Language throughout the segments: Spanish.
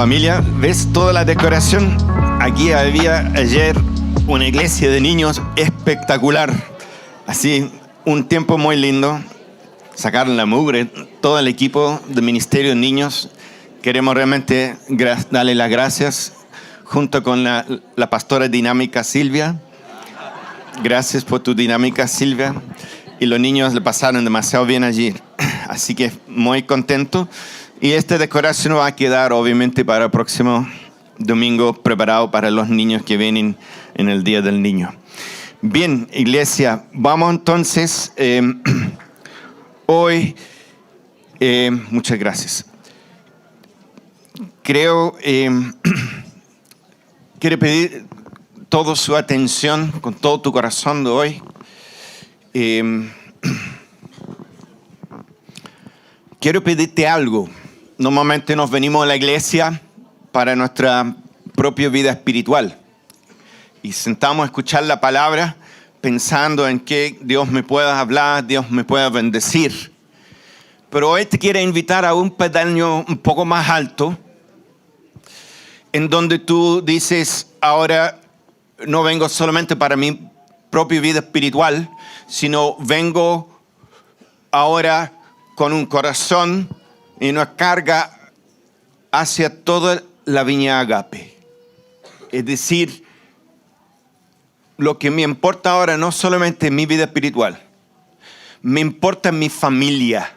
Familia, ¿ves toda la decoración? Aquí había ayer una iglesia de niños espectacular. Así, un tiempo muy lindo. Sacaron la mugre, todo el equipo de Ministerio de Niños. Queremos realmente darle las gracias junto con la pastora dinámica Silvia. Gracias por tu dinámica, Silvia. Y los niños le pasaron demasiado bien allí. Así que muy contento. Y esta decoración va a quedar obviamente para el próximo domingo preparado para los niños que vienen en el Día del Niño. Bien, iglesia, vamos entonces hoy. Muchas gracias. Quiero pedir toda su atención con todo tu corazón de hoy. Quiero pedirte algo. Normalmente nos venimos a la iglesia para nuestra propia vida espiritual y sentamos a escuchar la palabra pensando en que Dios me pueda hablar, Dios me pueda bendecir. Pero hoy te quiero invitar a un peldaño un poco más alto, en donde tú dices, ahora no vengo solamente para mi propia vida espiritual, sino vengo ahora con un corazón y una carga hacia toda la Viña Agape. Es decir, lo que me importa ahora no solamente mi vida espiritual, me importa mi familia,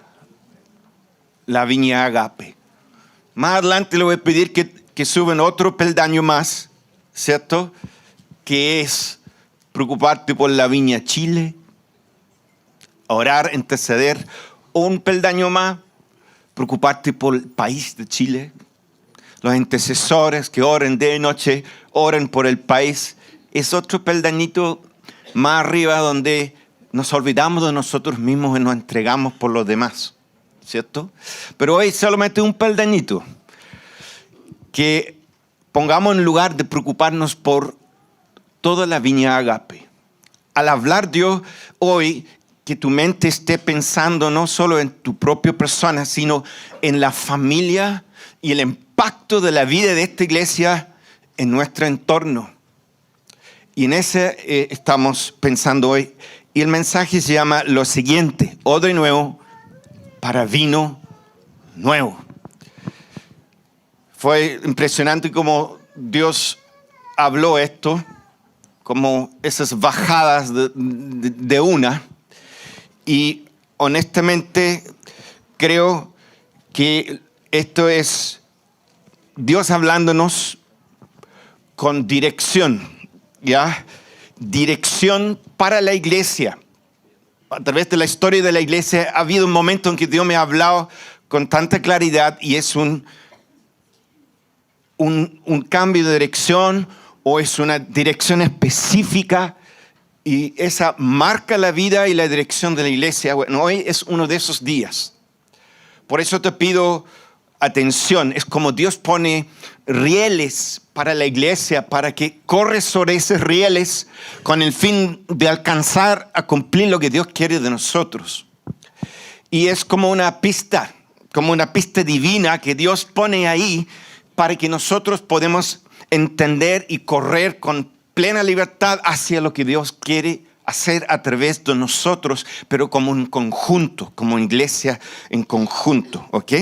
la Viña Agape. Más adelante le voy a pedir que suban otro peldaño más, ¿cierto? Que es preocuparte por la Viña Chile, orar, interceder. Un peldaño más, preocuparte por el país de Chile. Los intercesores que oren día y noche, oren por el país. Es otro peldañito más arriba donde nos olvidamos de nosotros mismos y nos entregamos por los demás, ¿cierto? Pero hoy solamente un peldañito. Que pongamos en lugar de preocuparnos por toda la Viña Agape. Al hablar Dios hoy, que tu mente esté pensando no solo en tu propia persona, sino en la familia y el impacto de la vida de esta iglesia en nuestro entorno. Y en ese estamos pensando hoy. Y el mensaje se llama lo siguiente: odre nuevo para vino nuevo. Fue impresionante cómo Dios habló esto, como esas bajadas de una. Y honestamente creo que esto es Dios hablándonos con dirección, ¿ya? Dirección para la iglesia. A través de la historia de la iglesia ha habido un momento en que Dios me ha hablado con tanta claridad y es un cambio de dirección o es una dirección específica. Y esa marca la vida y la dirección de la iglesia. Bueno, hoy es uno de esos días. Por eso te pido atención. Es como Dios pone rieles para la iglesia, para que corres sobre esos rieles con el fin de alcanzar a cumplir lo que Dios quiere de nosotros. Y es como una pista divina que Dios pone ahí para que nosotros podamos entender y correr con plena libertad hacia lo que Dios quiere hacer a través de nosotros, pero como un conjunto, como iglesia en conjunto, ¿ok?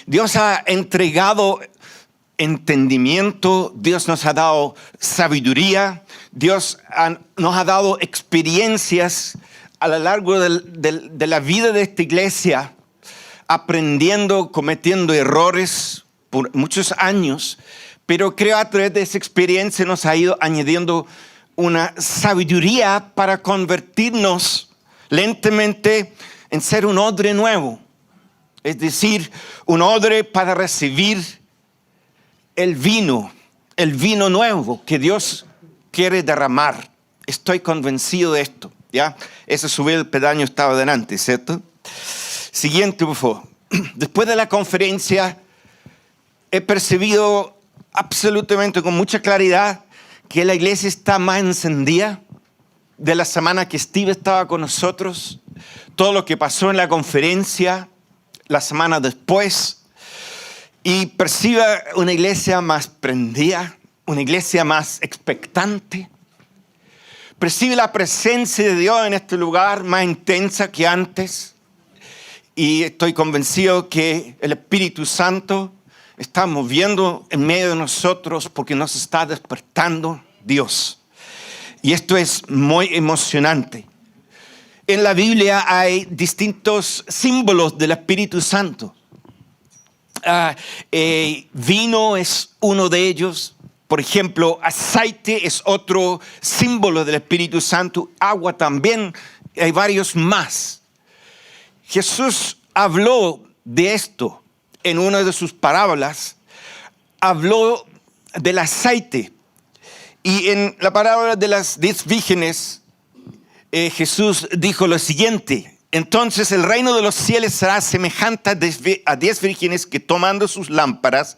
Dios ha entregado entendimiento, Dios nos ha dado sabiduría, Dios nos ha dado experiencias a lo largo de la vida de esta iglesia, aprendiendo, cometiendo errores por muchos años. Pero creo a través de esa experiencia nos ha ido añadiendo una sabiduría para convertirnos lentamente en ser un odre nuevo. Es decir, un odre para recibir el vino nuevo que Dios quiere derramar. Estoy convencido de esto, ¿ya? Ese subir el peldaño estaba delante, ¿cierto? Siguiente, por favor. Después de la conferencia he percibido absolutamente con mucha claridad que la iglesia está más encendida de la semana que Steve estaba con nosotros, todo lo que pasó en la conferencia la semana después, y perciba una iglesia más prendida, una iglesia más expectante. Percibe la presencia de Dios en este lugar más intensa que antes. Y estoy convencido que el Espíritu Santo está moviendo en medio de nosotros porque nos está despertando Dios. Y esto es muy emocionante. En la Biblia hay distintos símbolos del Espíritu Santo. Vino es uno de ellos. Por ejemplo, aceite es otro símbolo del Espíritu Santo. Agua también. Hay varios más. Jesús habló de esto en una de sus parábolas. Habló del aceite. Y en la parábola de las 10 vírgenes, Jesús dijo lo siguiente: entonces el reino de los cielos será semejante a 10 vírgenes que, tomando sus lámparas,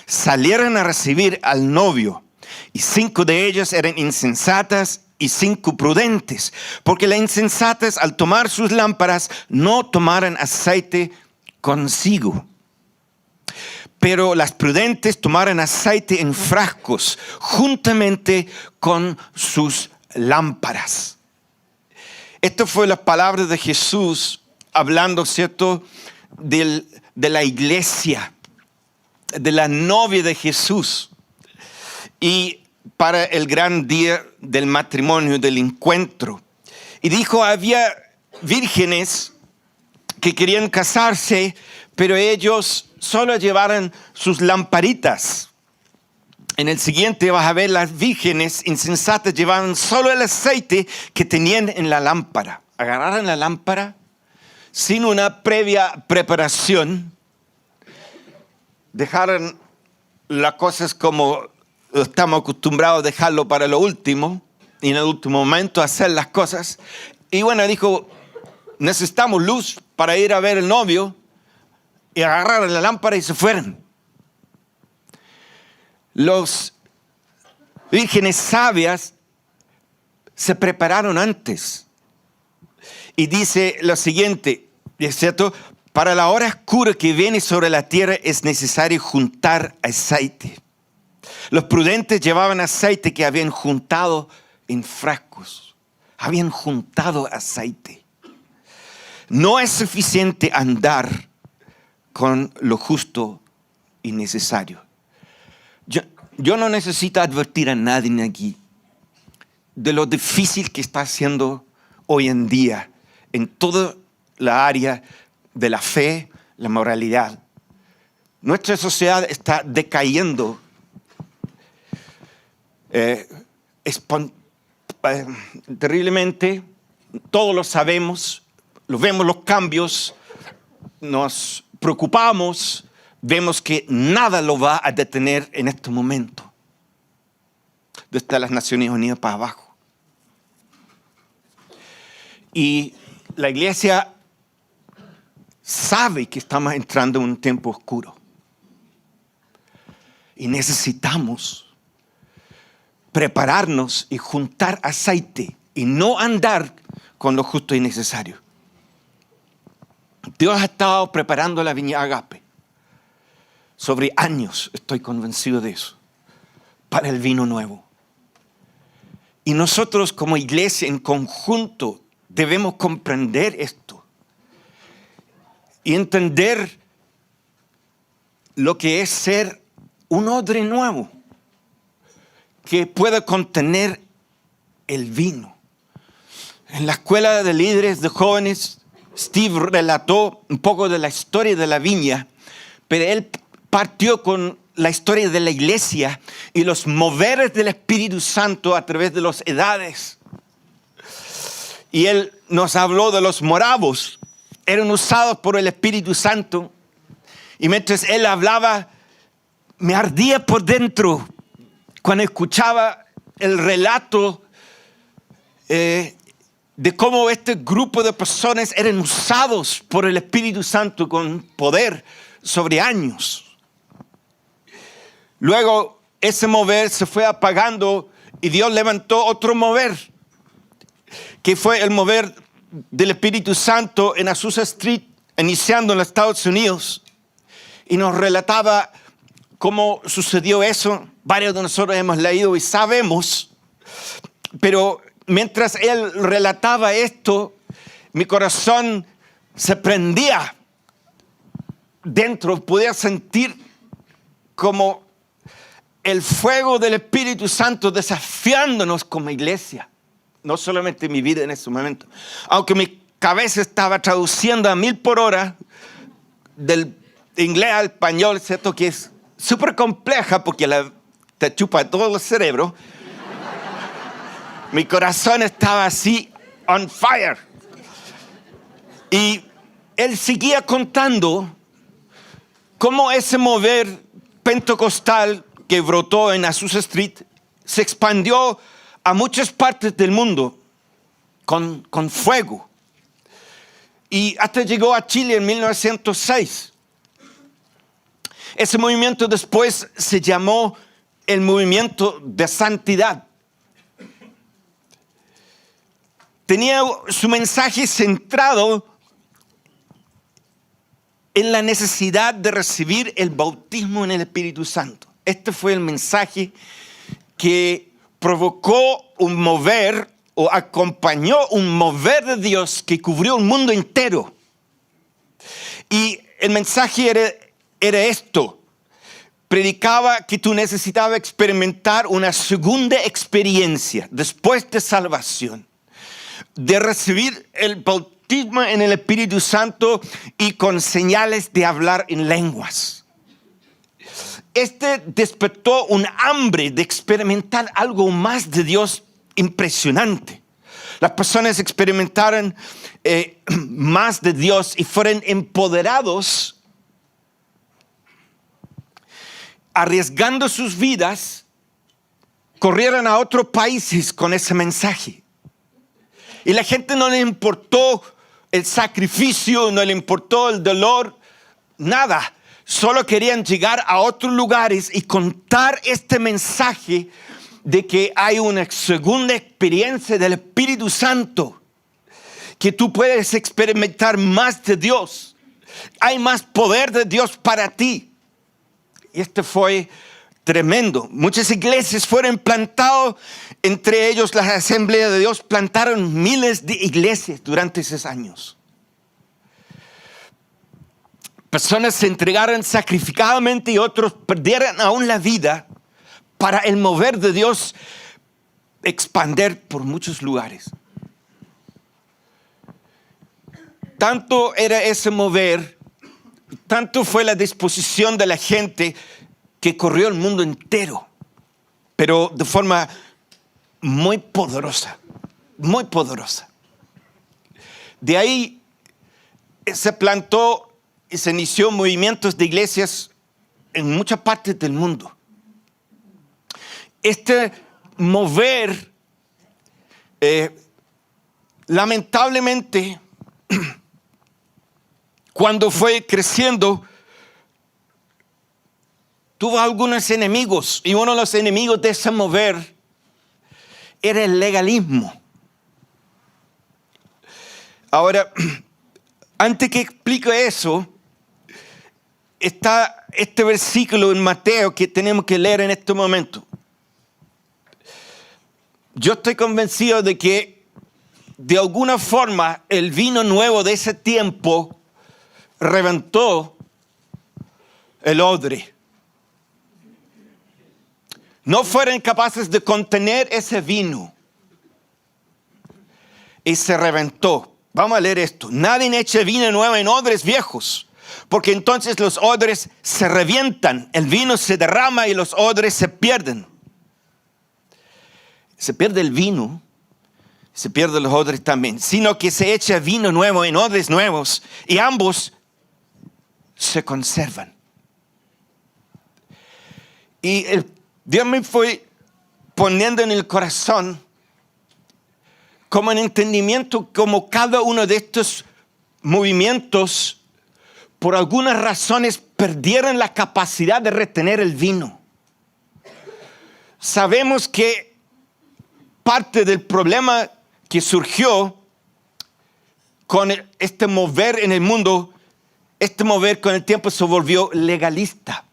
salieron a recibir al novio. Y 5 de ellas eran insensatas y 5 prudentes, porque las insensatas, al tomar sus lámparas, no tomaron aceite consigo. Pero las prudentes tomaron aceite en frascos, juntamente con sus lámparas. Esto fue las palabras de Jesús hablando, ¿cierto?, de la iglesia, de la novia de Jesús. Y para el gran día del matrimonio, del encuentro. Y dijo, había vírgenes que querían casarse, pero ellos solo llevaron sus lamparitas. En el siguiente vas a ver las vírgenes insensatas llevaban solo el aceite que tenían en la lámpara. Agarraron la lámpara sin una previa preparación. Dejaron las cosas como estamos acostumbrados a dejarlo para lo último. Y en el último momento hacer las cosas. Y bueno, dijo, necesitamos luz para ir a ver el novio. Y agarraron la lámpara y se fueron. Los vírgenes sabias se prepararon antes. Y dice lo siguiente, ¿es cierto? Para la hora oscura que viene sobre la tierra es necesario juntar aceite. Los prudentes llevaban aceite que habían juntado en frascos. Habían juntado aceite. No es suficiente andar con lo justo y necesario. Yo no necesito advertir a nadie aquí de lo difícil que está haciendo hoy en día en toda la área de la fe, la moralidad. Nuestra sociedad está decayendo terriblemente. Todos lo sabemos, lo vemos los cambios, nos preocupamos. Vemos que nada lo va a detener en este momento. Desde las Naciones Unidas para abajo. Y la iglesia sabe que estamos entrando en un tiempo oscuro. Y necesitamos prepararnos y juntar aceite y no andar con lo justo y necesario. Dios ha estado preparando la viña Agape. Sobre años, estoy convencido de eso, para el vino nuevo. Y nosotros como iglesia en conjunto debemos comprender esto y entender lo que es ser un odre nuevo que pueda contener el vino. En la escuela de líderes de jóvenes, Steve relató un poco de la historia de la viña, pero él partió con la historia de la iglesia y los moveres del Espíritu Santo a través de las edades. Y él nos habló de los moravos. Eran usados por el Espíritu Santo. Y mientras él hablaba, me ardía por dentro cuando escuchaba el relato de cómo este grupo de personas eran usados por el Espíritu Santo con poder sobre años. Luego ese mover se fue apagando y Dios levantó otro mover, que fue el mover del Espíritu Santo en Azusa Street, iniciando en los Estados Unidos. y nos relataba cómo sucedió eso. Varios de nosotros hemos leído y sabemos, pero mientras él relataba esto, mi corazón se prendía dentro, podía sentir como el fuego del Espíritu Santo desafiándonos como iglesia. No solamente mi vida en ese momento, aunque mi cabeza estaba traduciendo a 1000 por hora del inglés al español, ¿cierto? Que es súper compleja porque te chupa todo el cerebro. Mi corazón estaba así, on fire. Y él seguía contando cómo ese mover pentecostal que brotó en Azusa Street se expandió a muchas partes del mundo con fuego. Y hasta llegó a Chile en 1906. Ese movimiento después se llamó el movimiento de santidad. Tenía su mensaje centrado en la necesidad de recibir el bautismo en el Espíritu Santo. Este fue el mensaje que provocó un mover o acompañó un mover de Dios que cubrió un mundo entero. Y el mensaje era esto. Predicaba que tú necesitabas experimentar una segunda experiencia después de salvación, de recibir el bautismo en el Espíritu Santo y con señales de hablar en lenguas. Este despertó un hambre de experimentar algo más de Dios impresionante. Las personas experimentaron más de Dios y fueron empoderados, arriesgando sus vidas, corrieron a otros países con ese mensaje. Y la gente no le importó el sacrificio, no le importó el dolor, nada. Solo querían llegar a otros lugares y contar este mensaje de que hay una segunda experiencia del Espíritu Santo, que tú puedes experimentar más de Dios. Hay más poder de Dios para ti. Y este fue tremendo. Muchas iglesias fueron plantadas, entre ellos la Asamblea de Dios, plantaron miles de iglesias durante esos años. Personas se entregaron sacrificadamente y otros perdieron aún la vida para el mover de Dios expandir por muchos lugares. Tanto era ese mover, tanto fue la disposición de la gente que corrió el mundo entero, pero de forma muy poderosa, muy poderosa. De ahí se plantó y se inició movimientos de iglesias en muchas partes del mundo. Este mover, lamentablemente, cuando fue creciendo, tuvo algunos enemigos, y uno de los enemigos de ese mover era el legalismo. Ahora, antes que explique eso, está este versículo en Mateo que tenemos que leer en este momento. Yo estoy convencido de que de alguna forma el vino nuevo de ese tiempo reventó el odre. No fueron capaces de contener ese vino y se reventó. Vamos a leer esto. Nadie echa vino nuevo en odres viejos, porque entonces los odres se revientan, el vino se derrama y los odres se pierden. Se pierde el vino, se pierden los odres también, sino que se echa vino nuevo en odres nuevos y ambos se conservan. Y Dios me fue poniendo en el corazón como en entendimiento, como cada uno de estos movimientos por algunas razones perdieron la capacidad de retener el vino. Sabemos que parte del problema que surgió con este mover en el mundo Este mover con el tiempo se volvió legalista.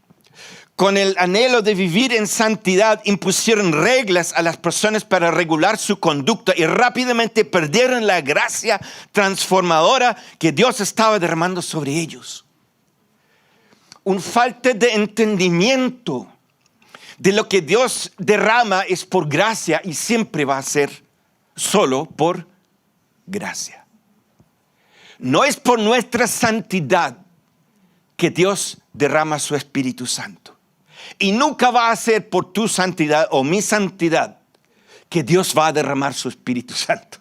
Con el anhelo de vivir en santidad, impusieron reglas a las personas para regular su conducta y rápidamente perdieron la gracia transformadora que Dios estaba derramando sobre ellos. Un falta de entendimiento de lo que Dios derrama es por gracia y siempre va a ser solo por gracia. No es por nuestra santidad que Dios derrama su Espíritu Santo. Y nunca va a ser por tu santidad o mi santidad que Dios va a derramar su Espíritu Santo.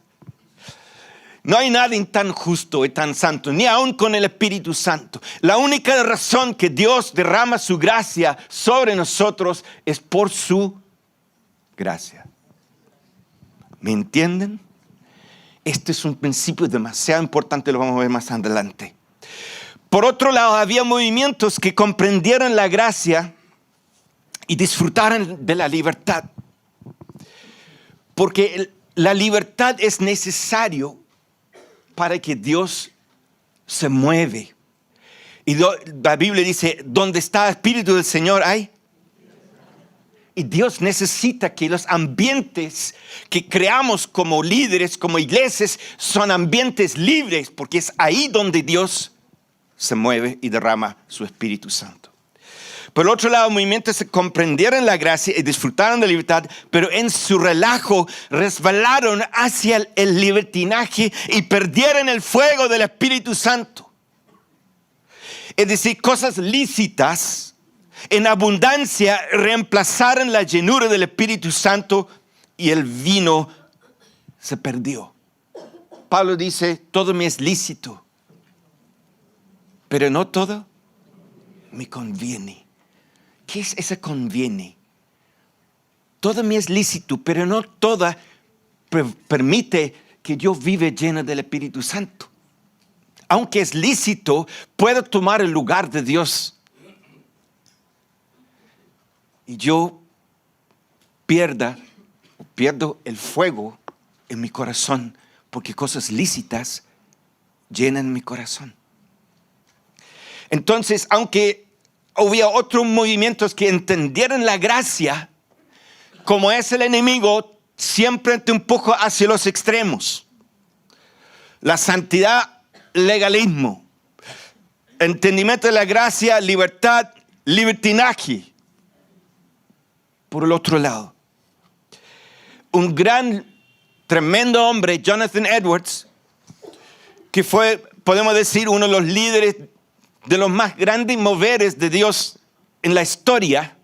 No hay nadie tan justo y tan santo, ni aun con el Espíritu Santo. La única razón que Dios derrama su gracia sobre nosotros es por su gracia. ¿Me entienden? Este es un principio demasiado importante, lo vamos a ver más adelante. Por otro lado, había movimientos que comprendieron la gracia y disfrutaron de la libertad. Porque la libertad es necesario para que Dios se mueve. Y la Biblia dice, donde está el Espíritu del Señor hay. Y Dios necesita que los ambientes que creamos como líderes, como iglesias, son ambientes libres, porque es ahí donde Dios se mueve y derrama su Espíritu Santo. Por el otro lado, movimientos se comprendieron la gracia y disfrutaron de la libertad, pero en su relajo resbalaron hacia el libertinaje y perdieron el fuego del Espíritu Santo. Es decir, cosas lícitas en abundancia reemplazaron la llenura del Espíritu Santo y el vino se perdió. Pablo dice, todo me es lícito, pero no todo me conviene. ¿Qué es ese conviene? Todo me es lícito, pero no toda permite que yo viva lleno del Espíritu Santo. Aunque es lícito, puedo tomar el lugar de Dios. Y yo pierdo el fuego en mi corazón, porque cosas lícitas llenan mi corazón. Entonces, aunque había otros movimientos que entendieron la gracia, como es el enemigo, siempre te empuja hacia los extremos. La santidad, legalismo. Entendimiento de la gracia, libertad, libertinaje. Por el otro lado, un tremendo hombre, Jonathan Edwards, que fue, podemos decir, uno de los líderes de los más grandes moveres de Dios en la historia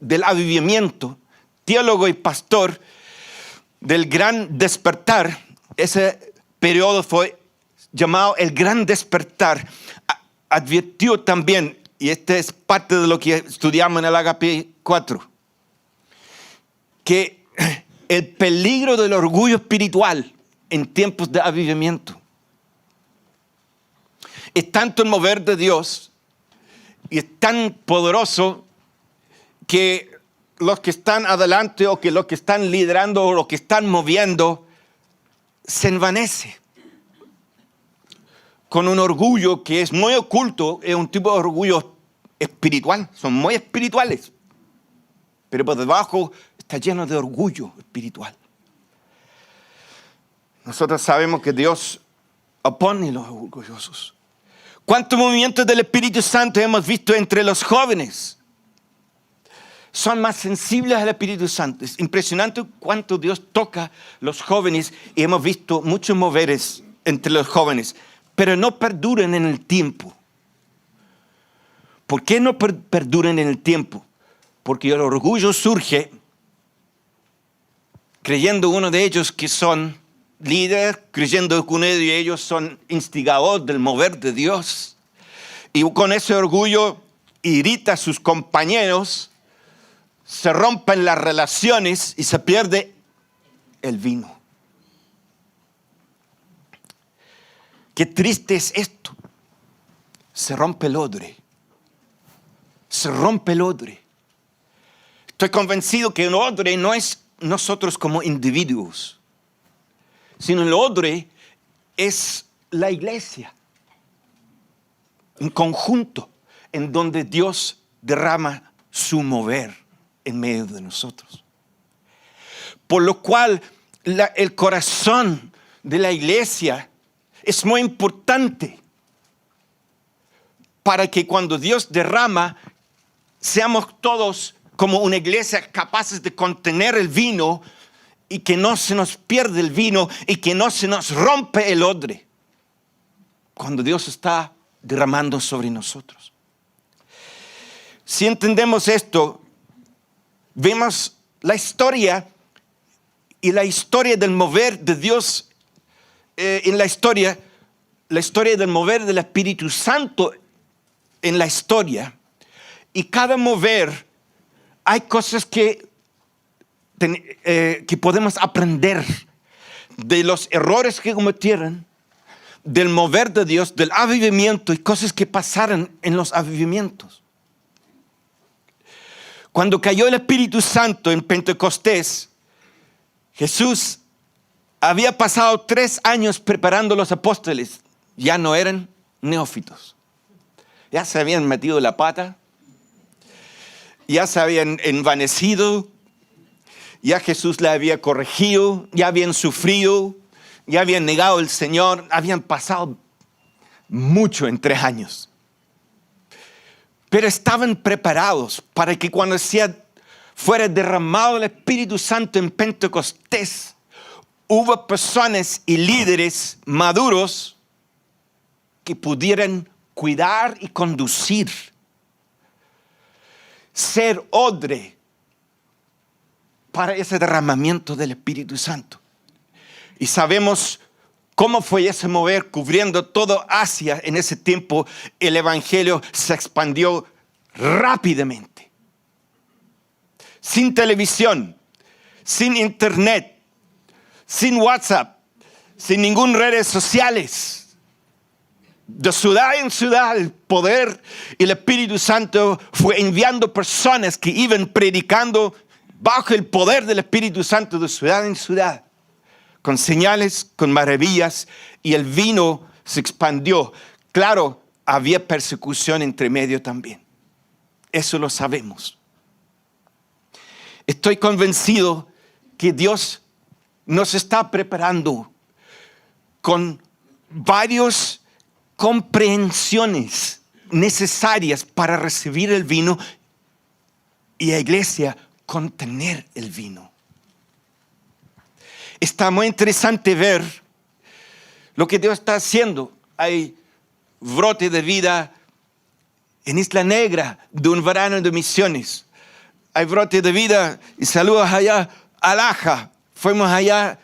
del avivamiento, teólogo y pastor del gran despertar. Ese periodo fue llamado el gran despertar. Advirtió también, y este es parte de lo que estudiamos en el Agape 4, que el peligro del orgullo espiritual en tiempos de avivamiento es tanto el mover de Dios y es tan poderoso que los que están adelante o que los que están liderando o los que están moviendo se envanece con un orgullo que es muy oculto, es un tipo de orgullo espiritual, son muy espirituales, pero por debajo está lleno de orgullo espiritual. Nosotros sabemos que Dios opone a los orgullosos. ¿Cuántos movimientos del Espíritu Santo hemos visto entre los jóvenes? Son más sensibles al Espíritu Santo. Es impresionante cuánto Dios toca a los jóvenes y hemos visto muchos moveres entre los jóvenes, pero no perduran en el tiempo. ¿Por qué no perduran en el tiempo? Porque el orgullo surge creyendo uno de ellos que son líderes, creyendo que uno de ellos son instigadores del mover de Dios. Y con ese orgullo irrita a sus compañeros, se rompen las relaciones y se pierde el vino. Qué triste es esto. Se rompe el odre. Se rompe el odre. Estoy convencido que el odre no es nosotros como individuos, sino el odre es la iglesia. un conjunto en donde Dios derrama su mover en medio de nosotros. Por lo cual el corazón de la iglesia es muy importante para que cuando Dios derrama, seamos todos como una iglesia capaces de contener el vino y que no se nos pierde el vino y que no se nos rompe el odre cuando Dios está derramando sobre nosotros. Si entendemos esto, vemos la historia y la historia del mover de Dios en la historia del mover del Espíritu Santo en la historia. Y cada mover hay cosas que podemos aprender de los errores que cometieron, del mover de Dios, del avivamiento y cosas que pasaron en los avivamientos. Cuando cayó el Espíritu Santo en Pentecostés, Jesús había pasado 3 años preparando a los apóstoles. Ya no eran neófitos. Ya se habían metido la pata. Ya se habían envanecido. Ya Jesús la había corregido. Ya habían sufrido. Ya habían negado al Señor. Habían pasado mucho en 3 años. Pero estaban preparados para que cuando fuera derramado el Espíritu Santo en Pentecostés, hubo personas y líderes maduros que pudieran cuidar y conducir, ser odre para ese derramamiento del Espíritu Santo. Y sabemos cómo fue ese mover cubriendo todo Asia en ese tiempo. El evangelio se expandió rápidamente. Sin televisión, sin internet, sin WhatsApp, sin ninguna redes sociales. De ciudad en ciudad, el poder y el Espíritu Santo fue enviando personas que iban predicando bajo el poder del Espíritu Santo de ciudad en ciudad, con señales, con maravillas, y el vino se expandió. Claro, había persecución entre medio también. Eso lo sabemos. Estoy convencido que Dios nos está preparando con varias comprensiones necesarias para recibir el vino y la iglesia contener el vino. Está muy interesante ver lo que Dios está haciendo. Hay brote de vida en Isla Negra de un verano de misiones. Hay brote de vida y saludos allá a Laja. Fuimos allá,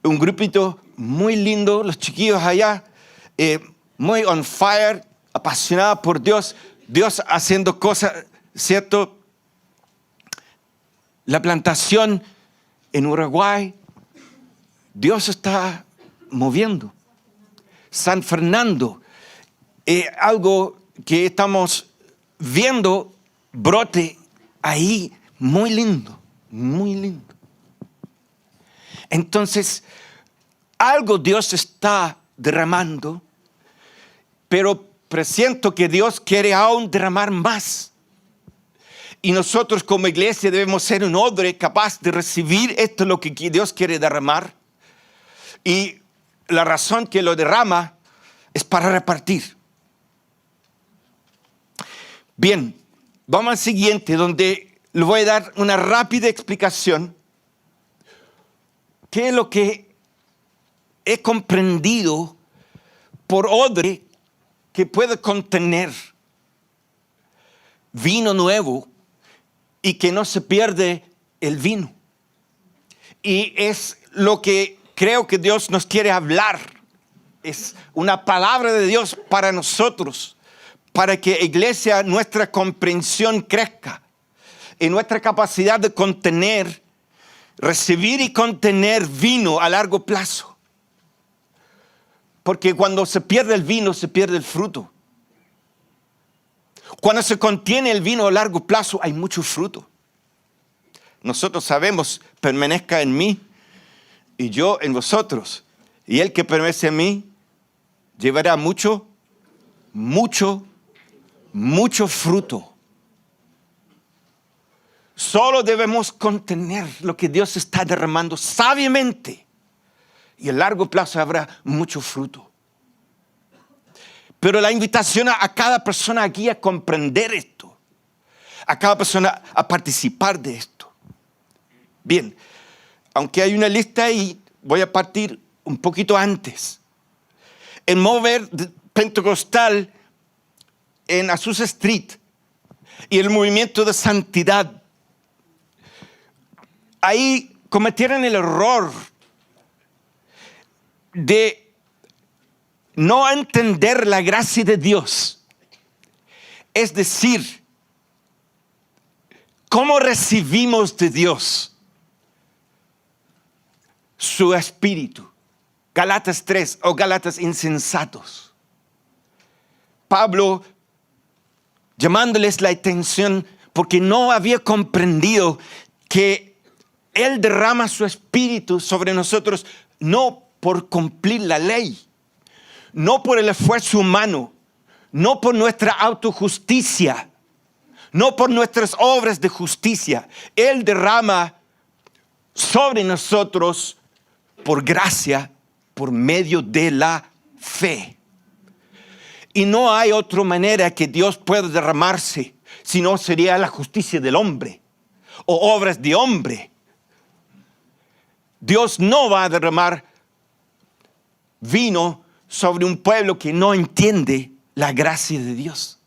un grupito muy lindo, los chiquillos allá, muy on fire, apasionados por Dios, Dios haciendo cosas, ¿cierto? La plantación en Uruguay, Dios está moviendo. San Fernando, algo que estamos viendo brote ahí, muy lindo, muy lindo. Entonces, algo Dios está derramando, pero presiento que Dios quiere aún derramar más. Y nosotros como iglesia debemos ser un odre capaz de recibir esto, lo que Dios quiere derramar. Y la razón que lo derrama es para repartir. Bien, vamos al siguiente, donde le voy a dar una rápida explicación. ¿Qué es lo que he comprendido por odre que puede contener vino nuevo y que no se pierde el vino? Y es lo que creo que Dios nos quiere hablar. Es una palabra de Dios para nosotros, para que iglesia, nuestra comprensión crezca en nuestra capacidad de contener, recibir y contener vino a largo plazo. Porque cuando se pierde el vino, se pierde el fruto. Cuando se contiene el vino a largo plazo, hay mucho fruto. Nosotros sabemos, permanezca en mí y yo en vosotros. Y el que permanece en mí llevará mucho mucho fruto. Solo debemos contener lo que Dios está derramando sabiamente. Y a largo plazo habrá mucho fruto. Pero la invitación a cada persona aquí a comprender esto. A cada persona a participar de esto. Bien, aunque hay una lista ahí, voy a partir un poquito antes. El mover pentecostal en Azusa Street y el movimiento de santidad, ahí cometieron el error de no entender la gracia de Dios. Es decir, ¿cómo recibimos de Dios su espíritu? Gálatas 3 o Gálatas insensatos. Pablo llamándoles la atención porque no había comprendido que Él derrama su espíritu sobre nosotros no por cumplir la ley, no por el esfuerzo humano, no por nuestra autojusticia, no por nuestras obras de justicia. Él derrama sobre nosotros por gracia, por medio de la fe. Y no hay otra manera que Dios pueda derramarse, sino sería la justicia del hombre o obras de hombre. Dios no va a derramar vino sobre un pueblo que no entiende la gracia de Dios.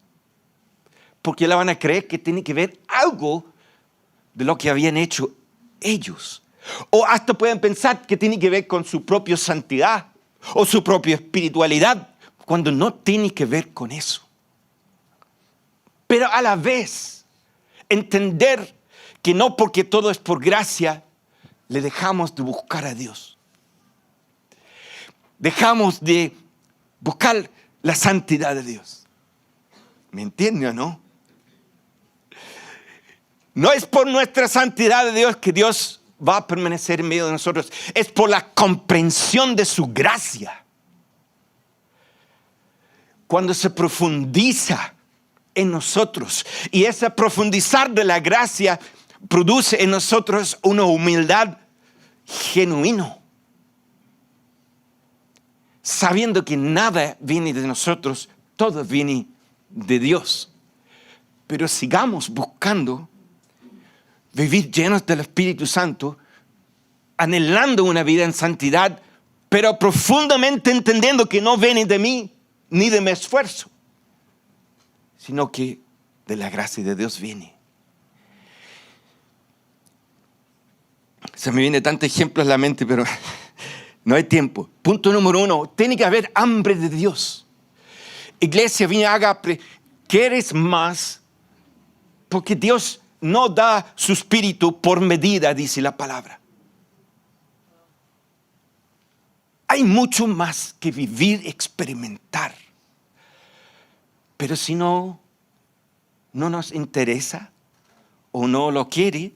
Porque le van a creer que tiene que ver algo de lo que habían hecho ellos. O hasta pueden pensar que tiene que ver con su propia santidad o su propia espiritualidad, cuando no tiene que ver con eso. Pero a la vez, entender que no porque todo es por gracia, le dejamos de buscar a Dios. Dejamos de buscar la santidad de Dios. ¿Me entiende o no? No es por nuestra santidad de Dios que Dios va a permanecer en medio de nosotros. Es por la comprensión de su gracia. Cuando se profundiza en nosotros y ese profundizar de la gracia produce en nosotros una humildad genuina, sabiendo que nada viene de nosotros, todo viene de Dios. Pero sigamos buscando vivir llenos del Espíritu Santo, anhelando una vida en santidad, pero profundamente entendiendo que no viene de mí ni de mi esfuerzo, sino que de la gracia de Dios viene. Se me viene tantos ejemplos a la mente, pero no hay tiempo. Punto número 1, tiene que haber hambre de Dios. Iglesia, Viña Agape, ¿quieres más? Porque Dios no da su espíritu por medida, dice la palabra. Hay mucho más que vivir, experimentar. Pero si no nos interesa o no lo quiere,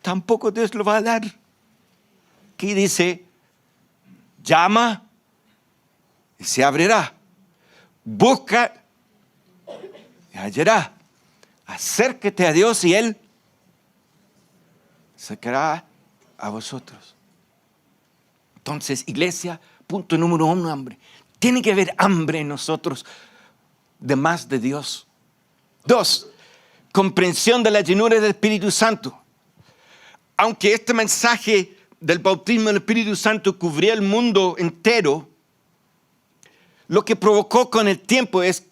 tampoco Dios lo va a dar. Aquí dice, llama y se abrirá. Busca y hallará. Acércate a Dios y Él se acercará a vosotros. Entonces, iglesia, punto número 1, hambre. Tiene que haber hambre en nosotros de más de Dios. 2, comprensión de la llenura del Espíritu Santo. Aunque este mensaje del bautismo del Espíritu Santo cubría el mundo entero, lo que provocó con el tiempo es,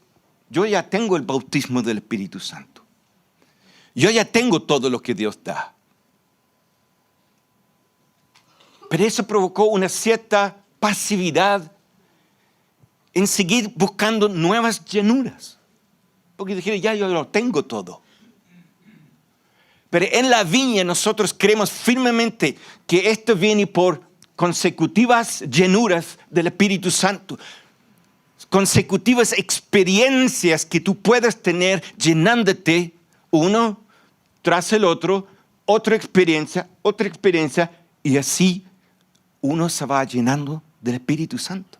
yo ya tengo el bautismo del Espíritu Santo. Yo ya tengo todo lo que Dios da. Pero eso provocó una cierta pasividad en seguir buscando nuevas llenuras. Porque dijeron, ya yo lo tengo todo. Pero en la viña nosotros creemos firmemente que esto viene por consecutivas llenuras del Espíritu Santo. Consecutivas experiencias que tú puedes tener llenándote uno tras el otro, otra experiencia, y así uno se va llenando del Espíritu Santo.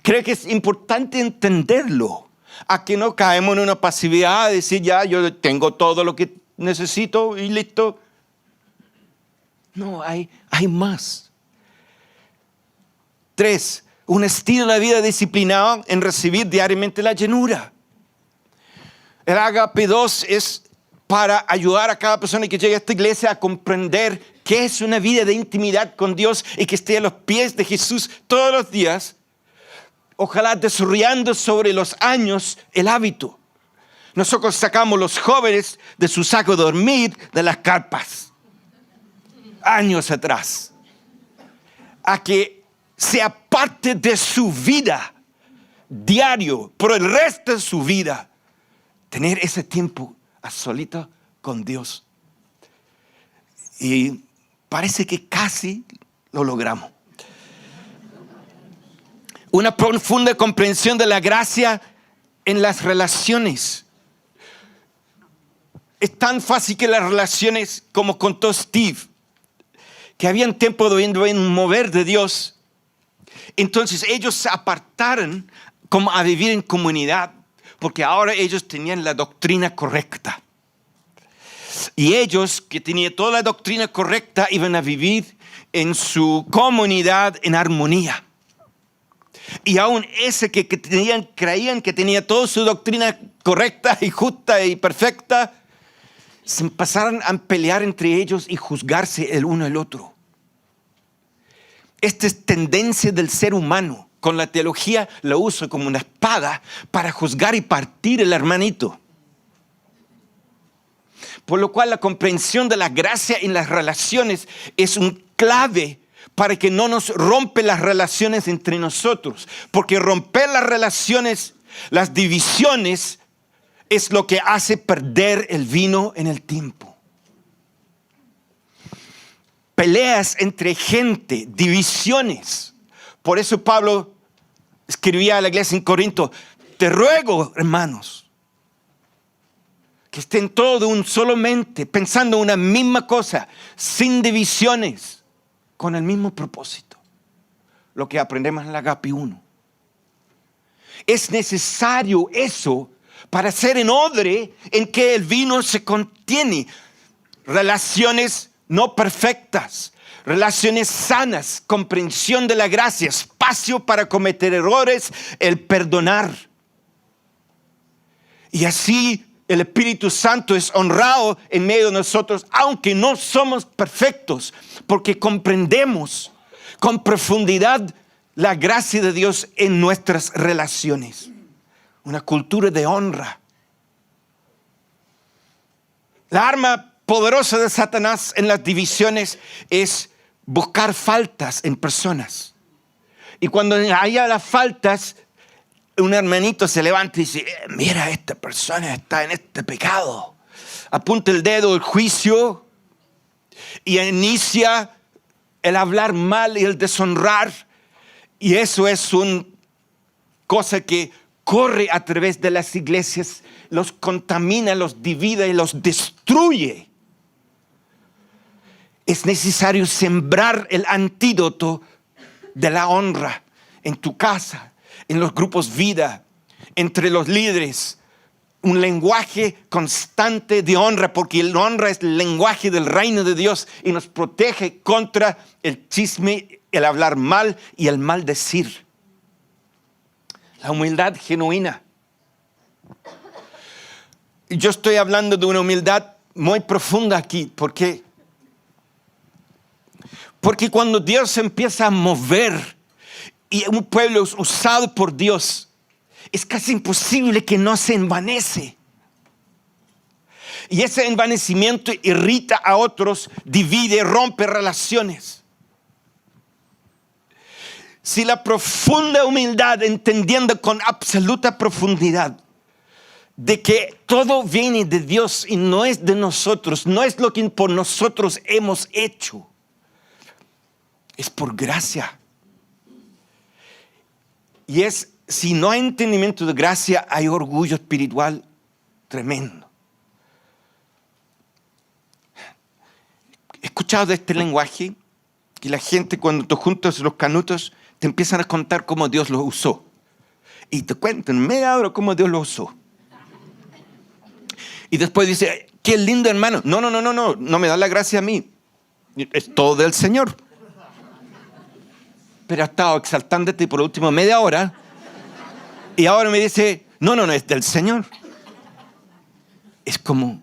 Creo que es importante entenderlo, a que no caemos en una pasividad de decir, ya, yo tengo todo lo que necesito y listo. No, hay más. 3, un estilo de vida disciplinado en recibir diariamente la llenura. El Agape 2 es para ayudar a cada persona que llegue a esta iglesia a comprender qué es una vida de intimidad con Dios y que esté a los pies de Jesús todos los días. Ojalá desarrollando sobre los años el hábito. Nosotros sacamos los jóvenes de su saco de dormir de las carpas. Años atrás. A que sea parte de su vida diario, por el resto de su vida. Tener ese tiempo a solito con Dios. Y parece que casi lo logramos. Una profunda comprensión de la gracia en las relaciones. Es tan fácil que las relaciones, como contó Steve, que habían tiempo de un mover de Dios. Entonces ellos se apartaron como a vivir en comunidad, porque ahora ellos tenían la doctrina correcta. Y ellos, que tenían toda la doctrina correcta, iban a vivir en su comunidad en armonía. Y aún ese que creían que tenía toda su doctrina correcta y justa y perfecta, se empezaron a pelear entre ellos y juzgarse el uno al otro. Esta es tendencia del ser humano. Con la teología lo usa como una espada para juzgar y partir el hermanito. Por lo cual la comprensión de la gracia en las relaciones es un clave para que no nos rompe las relaciones entre nosotros. Porque romper las relaciones, las divisiones, es lo que hace perder el vino en el tiempo. Peleas entre gente, divisiones. Por eso Pablo escribía a la iglesia en Corinto, te ruego, hermanos, que estén todos de un solo mente, pensando una misma cosa, sin divisiones, con el mismo propósito. Lo que aprendemos en la Agape 1. Es necesario eso para ser en odre en que el vino se contiene. Relaciones no perfectas, relaciones sanas, comprensión de la gracia, espacio para cometer errores, el perdonar. Y así el Espíritu Santo es honrado en medio de nosotros, aunque no somos perfectos, porque comprendemos con profundidad la gracia de Dios en nuestras relaciones. Una cultura de honra. La arma poderosa de Satanás en las divisiones es buscar faltas en personas. Y cuando haya las faltas, un hermanito se levanta y dice, mira, esta persona está en este pecado. Apunta el dedo, el juicio, y inicia el hablar mal y el deshonrar. Y eso es una cosa que corre a través de las iglesias, los contamina, los divide y los destruye. Es necesario sembrar el antídoto de la honra en tu casa, en los grupos vida, entre los líderes. Un lenguaje constante de honra, porque la honra es el lenguaje del reino de Dios y nos protege contra el chisme, el hablar mal y el maldecir. La humildad genuina. Yo estoy hablando de una humildad muy profunda aquí. ¿Por qué? Porque cuando Dios se empieza a mover y un pueblo es usado por Dios, es casi imposible que no se envanece. Y ese envanecimiento irrita a otros, divide, rompe relaciones. Si la profunda humildad, entendiendo con absoluta profundidad de que todo viene de Dios y no es de nosotros, no es lo que por nosotros hemos hecho, es por gracia. Y si no hay entendimiento de gracia, hay orgullo espiritual tremendo. He escuchado de este lenguaje que la gente, cuando tú juntas los canutos, te empiezan a contar cómo Dios los usó. Y te cuento en media hora cómo Dios lo usó. Y después dice, qué lindo hermano. No me da la gracia a mí. Es todo del Señor. Pero ha estado exaltándote por último media hora. Y ahora me dice, no, es del Señor. Es como,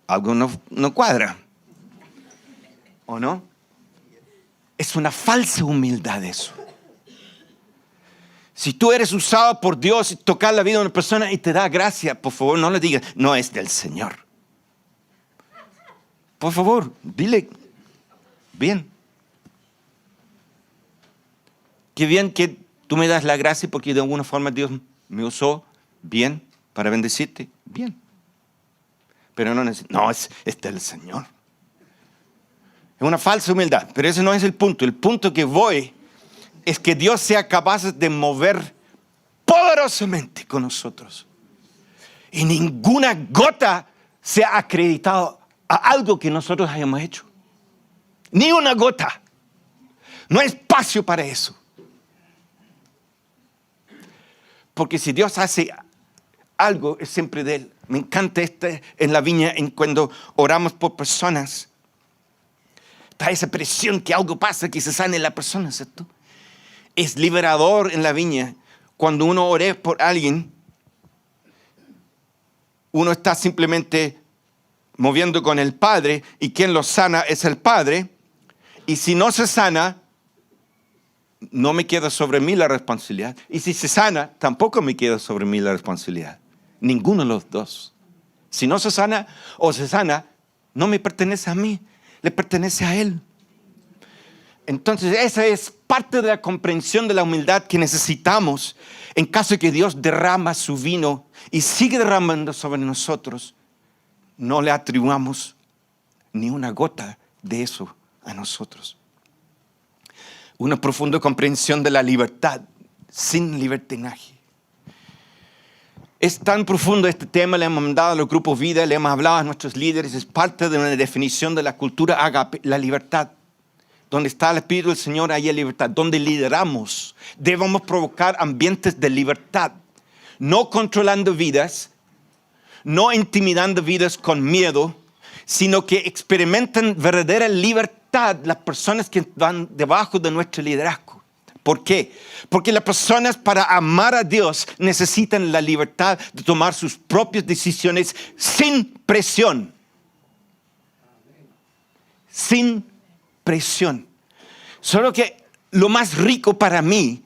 algo no cuadra. ¿O no? Es una falsa humildad eso. Si tú eres usado por Dios y tocar la vida de una persona y te da gracia, por favor no le digas, no es del Señor. Por favor, dile, bien. Qué bien que tú me das la gracia porque de alguna forma Dios me usó bien para bendecirte. Bien. Pero no es del Señor. Es una falsa humildad, pero ese no es el punto. El punto que voy es que Dios sea capaz de mover poderosamente con nosotros. Y ninguna gota sea acreditado a algo que nosotros hayamos hecho. Ni una gota. No hay espacio para eso. Porque si Dios hace algo, es siempre de Él. Me encanta en la viña, cuando oramos por personas. Está esa presión que algo pasa, que se sane la persona, ¿cierto? Es liberador en la viña. Cuando uno ore por alguien, uno está simplemente moviendo con el Padre, y quien lo sana es el Padre. Y si no se sana, no me queda sobre mí la responsabilidad. Y si se sana, tampoco me queda sobre mí la responsabilidad. Ninguno de los dos. Si no se sana o se sana, no me pertenece a mí, le pertenece a Él. Entonces esa es parte de la comprensión de la humildad que necesitamos en caso de que Dios derrama su vino y sigue derramando sobre nosotros. No le atribuamos ni una gota de eso a nosotros. Una profunda comprensión de la libertad sin libertinaje. Es tan profundo este tema, le hemos mandado a los grupos vida, le hemos hablado a nuestros líderes, es parte de una definición de la cultura ágape, la libertad. Donde está el Espíritu del Señor, ahí hay libertad. Donde lideramos, debemos provocar ambientes de libertad. No controlando vidas, no intimidando vidas con miedo, sino que experimentan verdadera libertad las personas que van debajo de nuestro liderazgo. ¿Por qué? Porque las personas para amar a Dios necesitan la libertad de tomar sus propias decisiones sin presión. Sin presión. Solo que lo más rico para mí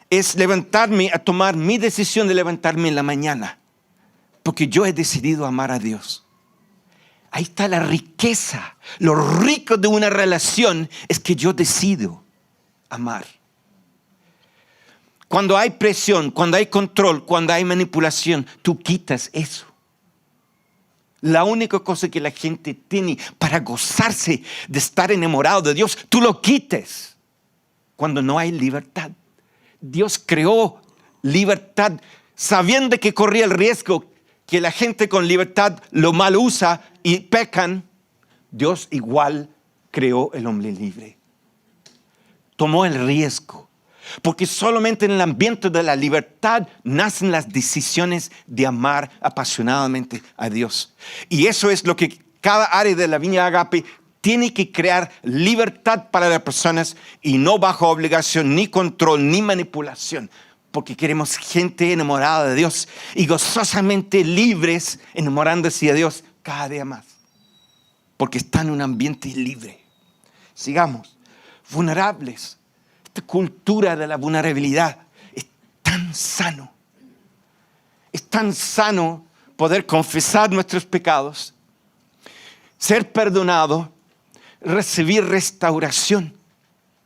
es levantarme a tomar mi decisión de levantarme en la mañana. Porque yo he decidido amar a Dios. Ahí está la riqueza. Lo rico de una relación es que yo decido amar. Cuando hay presión, cuando hay control, cuando hay manipulación, tú quitas eso. La única cosa que la gente tiene para gozarse de estar enamorado de Dios, tú lo quites cuando no hay libertad. Dios creó libertad sabiendo que corría el riesgo que la gente con libertad lo mal usa y pecan. Dios igual creó el hombre libre. Tomó el riesgo. Porque solamente en el ambiente de la libertad nacen las decisiones de amar apasionadamente a Dios. Y eso es lo que cada área de la Viña Agape tiene que crear: libertad para las personas y no bajo obligación, ni control, ni manipulación. Porque queremos gente enamorada de Dios y gozosamente libres enamorándose de Dios cada día más. Porque está en un ambiente libre. Sigamos. Vulnerables. Esta cultura de la vulnerabilidad es tan sano. Es tan sano poder confesar nuestros pecados, ser perdonado, recibir restauración.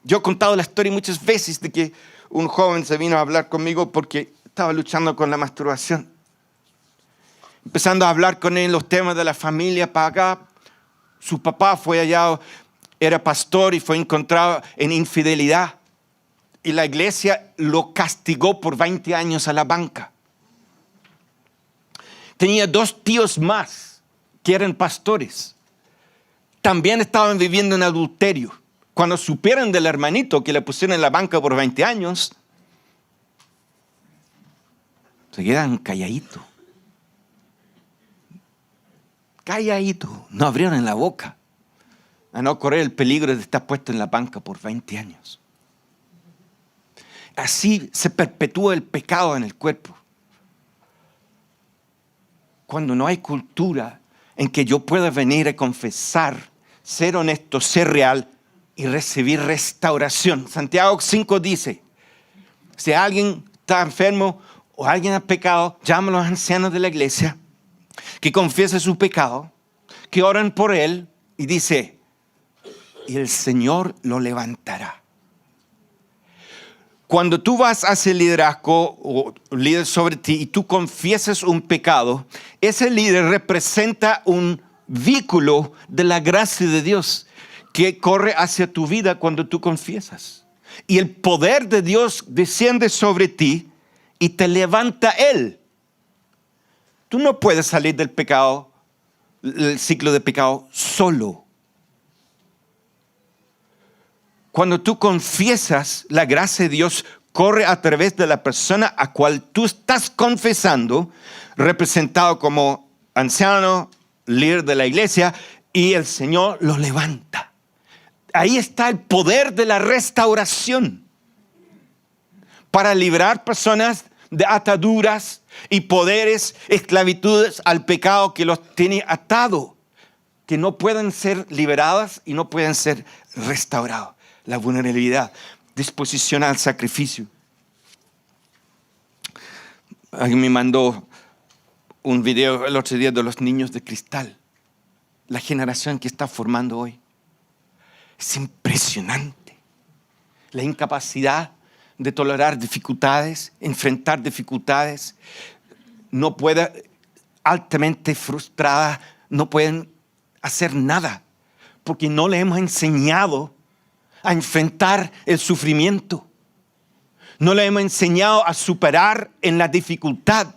Yo he contado la historia muchas veces de que un joven se vino a hablar conmigo porque estaba luchando con la masturbación. Empezando a hablar con él los temas de la familia para acá. Su papá fue allá, era pastor y fue encontrado en infidelidad. Y la iglesia lo castigó por 20 años a la banca. Tenía 2 tíos más que eran pastores. También estaban viviendo en adulterio. Cuando supieron del hermanito que le pusieron en la banca por 20 años, Se quedan calladitos. Calladito, no abrieron la boca a no correr el peligro de estar puesto en la banca por 20 años. Así se perpetúa el pecado en el cuerpo. Cuando no hay cultura en que yo pueda venir a confesar, ser honesto, ser real y recibir restauración. Santiago 5 dice, si alguien está enfermo o alguien ha pecado, llama a los ancianos de la iglesia, que confiese su pecado, que oren por él, y dice, y el Señor lo levantará. Cuando tú vas a ese liderazgo o líder sobre ti y tú confiesas un pecado, ese líder representa un vínculo de la gracia de Dios que corre hacia tu vida cuando tú confiesas. Y el poder de Dios desciende sobre ti y te levanta Él. Tú no puedes salir del pecado, el ciclo de pecado, solo. Cuando tú confiesas, la gracia de Dios corre a través de la persona a cual tú estás confesando, representado como anciano, líder de la iglesia, y el Señor lo levanta. Ahí está el poder de la restauración para librar personas de ataduras y poderes, esclavitudes al pecado que los tiene atado, que no pueden ser liberadas y no pueden ser restaurados. La vulnerabilidad, disposición al sacrificio. Alguien me mandó un video el otro día de los niños de cristal, la generación que está formando hoy. Es impresionante la incapacidad de tolerar dificultades, enfrentar dificultades. No puede, altamente frustrada, no pueden hacer nada porque no le hemos enseñado a enfrentar el sufrimiento. No le hemos enseñado a superar en la dificultad.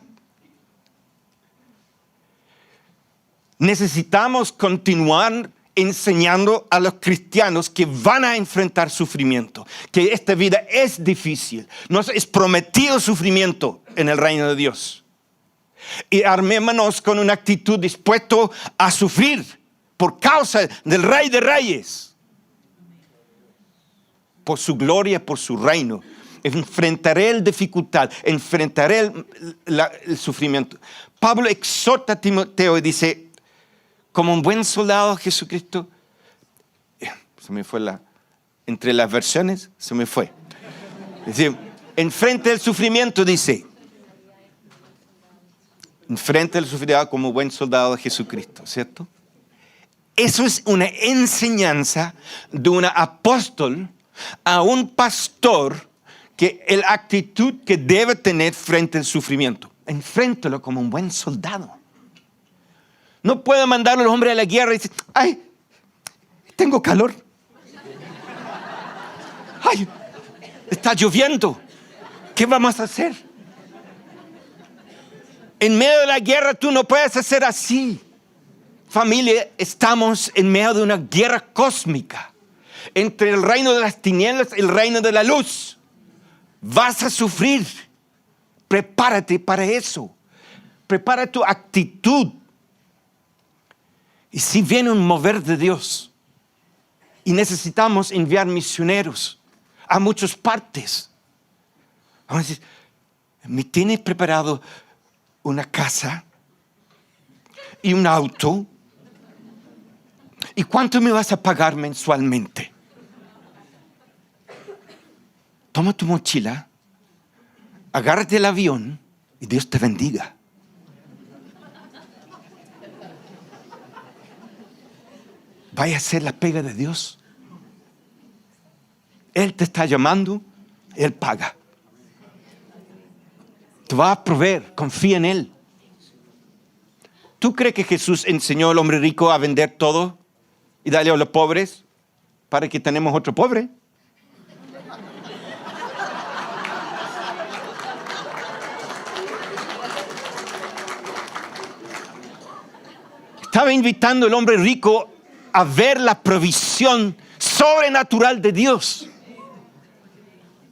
Necesitamos continuar enseñando a los cristianos que van a enfrentar sufrimiento, que esta vida es difícil, nos es prometido sufrimiento en el reino de Dios. Y armémonos con una actitud dispuesta a sufrir por causa del Rey de Reyes, por su gloria, por su reino. Enfrentaré la dificultad, enfrentaré el sufrimiento. Pablo exhorta a Timoteo y dice, como un buen soldado de Jesucristo, se me fue entre las versiones, se me fue. Es decir, enfrente el sufrimiento, dice, enfrente el sufrimiento como buen soldado de Jesucristo, ¿cierto? Eso es una enseñanza de un apóstol a un pastor, que la actitud que debe tener frente al sufrimiento. Enfréntalo como un buen soldado. No puede mandar a los hombres a la guerra y decir, ay, tengo calor. Ay, está lloviendo. ¿Qué vamos a hacer? En medio de la guerra tú no puedes hacer así. Familia, estamos en medio de una guerra cósmica entre el reino de las tinieblas y el reino de la luz. Vas a sufrir. Prepárate para eso. Prepara tu actitud. Y si viene un mover de Dios y necesitamos enviar misioneros a muchas partes, vamos a decir, ¿me tienes preparado una casa y un auto? ¿Y cuánto me vas a pagar mensualmente? Toma tu mochila, agárrate el avión y Dios te bendiga. Vaya a hacer la pega de Dios. Él te está llamando, Él paga. Te va a proveer, confía en Él. ¿Tú crees que Jesús enseñó al hombre rico a vender todo y darle a los pobres para que tenemos otro pobre? Estaba invitando al hombre rico a ver la provisión sobrenatural de Dios,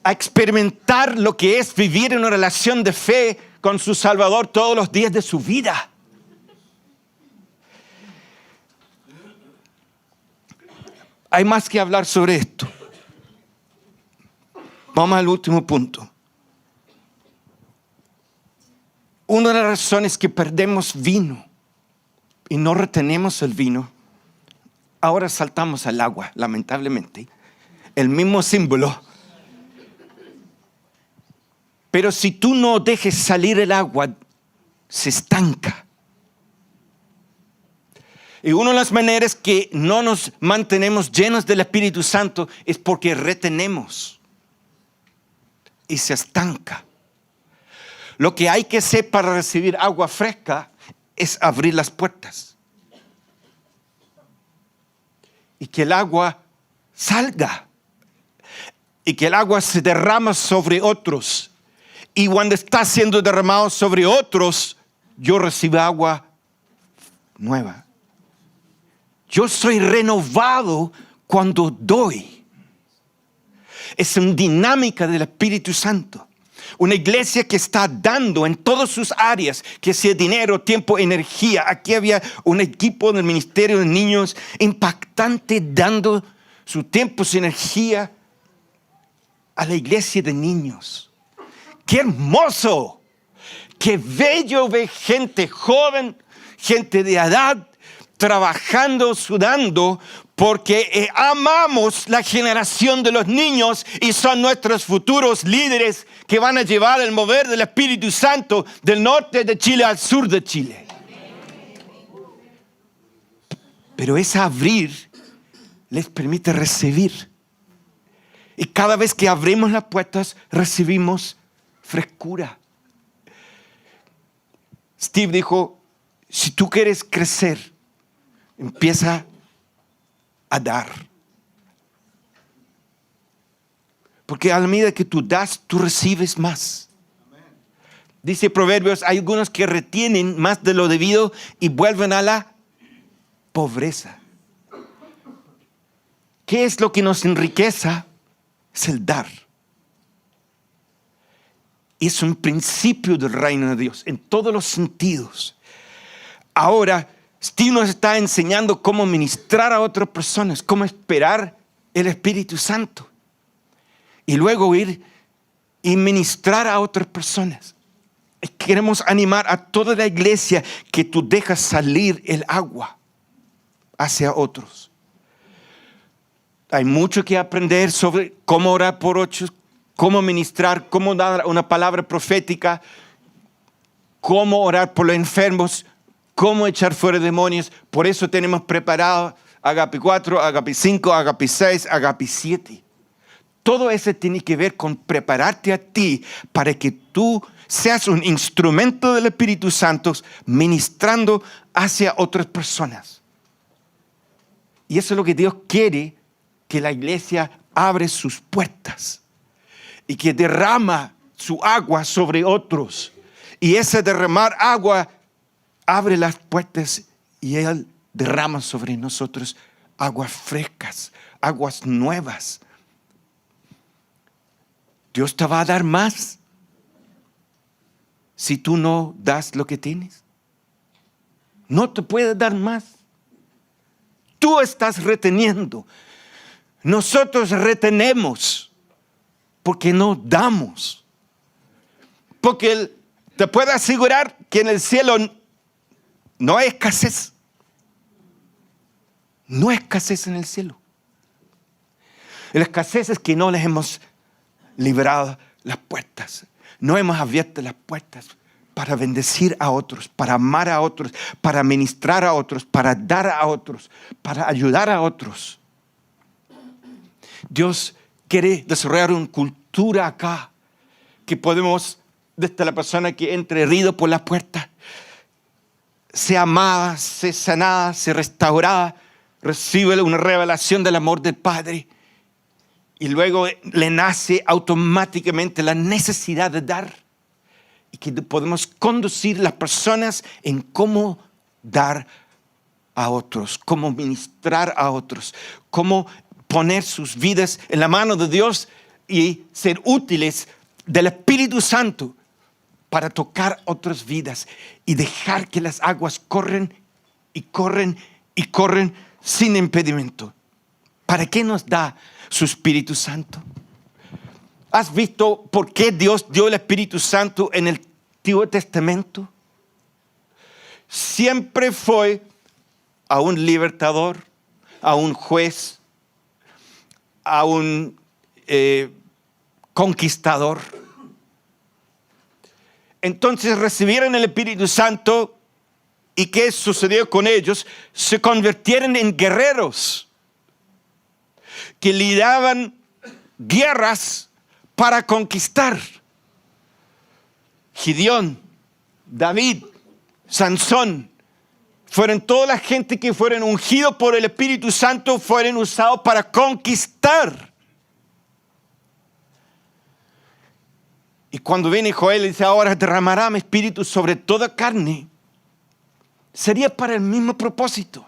a experimentar lo que es vivir en una relación de fe con su Salvador todos los días de su vida. Hay más que hablar sobre esto. Vamos al último punto. Una de las razones que perdemos vino y no retenemos el vino, ahora saltamos al agua, lamentablemente. El mismo símbolo. Pero si tú no dejes salir el agua, se estanca. Y una de las maneras que no nos mantenemos llenos del Espíritu Santo es porque retenemos y se estanca. Lo que hay que hacer para recibir agua fresca es abrir las puertas y que el agua salga y que el agua se derrama sobre otros. Y cuando está siendo derramado sobre otros, yo recibo agua nueva. Yo soy renovado cuando doy. Es una dinámica del Espíritu Santo. Una iglesia que está dando en todas sus áreas, que sea dinero, tiempo, energía. Aquí había un equipo del Ministerio de Niños impactante dando su tiempo, su energía a la iglesia de niños. ¡Qué hermoso! ¡Qué bello ver gente joven, gente de edad, trabajando, sudando, porque amamos la generación de los niños y son nuestros futuros líderes que van a llevar el mover del Espíritu Santo del norte de Chile al sur de Chile. Pero ese abrir les permite recibir. Y cada vez que abrimos las puertas, recibimos frescura. Steve dijo, si tú quieres crecer, empieza a dar. Porque a la medida que tú das, tú recibes más. Dice Proverbios, hay algunos que retienen más de lo debido y vuelven a la pobreza. ¿Qué es lo que nos enriquece? Es el dar. Es un principio del reino de Dios en todos los sentidos. Ahora, Steve nos está enseñando cómo ministrar a otras personas, cómo esperar el Espíritu Santo. Y luego ir y ministrar a otras personas. Queremos animar a toda la iglesia que tú dejas salir el agua hacia otros. Hay mucho que aprender sobre cómo orar por otros, cómo ministrar, cómo dar una palabra profética, cómo orar por los enfermos, cómo echar fuera demonios. Por eso tenemos preparado Agape 4, Agape 5, Agape 6, Agape 7. Todo eso tiene que ver con prepararte a ti para que tú seas un instrumento del Espíritu Santo ministrando hacia otras personas. Y eso es lo que Dios quiere, que la iglesia abre sus puertas y que derrama su agua sobre otros. Y ese derramar agua abre las puertas y Él derrama sobre nosotros aguas frescas, aguas nuevas. Dios te va a dar más si tú no das lo que tienes. No te puede dar más. Tú estás reteniendo. Nosotros retenemos porque no damos. Porque te puedo asegurar que en el cielo no hay escasez. No hay escasez en el cielo. La escasez es que no les hemos liberado las puertas. No hemos abierto las puertas para bendecir a otros, para amar a otros, para ministrar a otros, para dar a otros, para ayudar a otros. Dios quiere desarrollar una cultura acá que podemos, desde la persona que entre herido por la puerta, sea amada, sea sanada, sea restaurada, recibe una revelación del amor del Padre y luego le nace automáticamente la necesidad de dar y que podemos conducir las personas en cómo dar a otros, cómo ministrar a otros, cómo poner sus vidas en la mano de Dios y ser útiles del Espíritu Santo para tocar otras vidas y dejar que las aguas corren y corren y corren sin impedimento. ¿Para qué nos da su Espíritu Santo? ¿Has visto por qué Dios dio el Espíritu Santo en el Antiguo Testamento? Siempre fue a un libertador, a un juez, a un conquistador. Entonces recibieron el Espíritu Santo y ¿qué sucedió con ellos? Se convirtieron en guerreros que lidiaban guerras para conquistar. Gideón, David, Sansón, fueron toda la gente que fueron ungidos por el Espíritu Santo, fueron usados para conquistar. Y cuando viene Joel y dice, ahora derramará mi espíritu sobre toda carne, sería para el mismo propósito.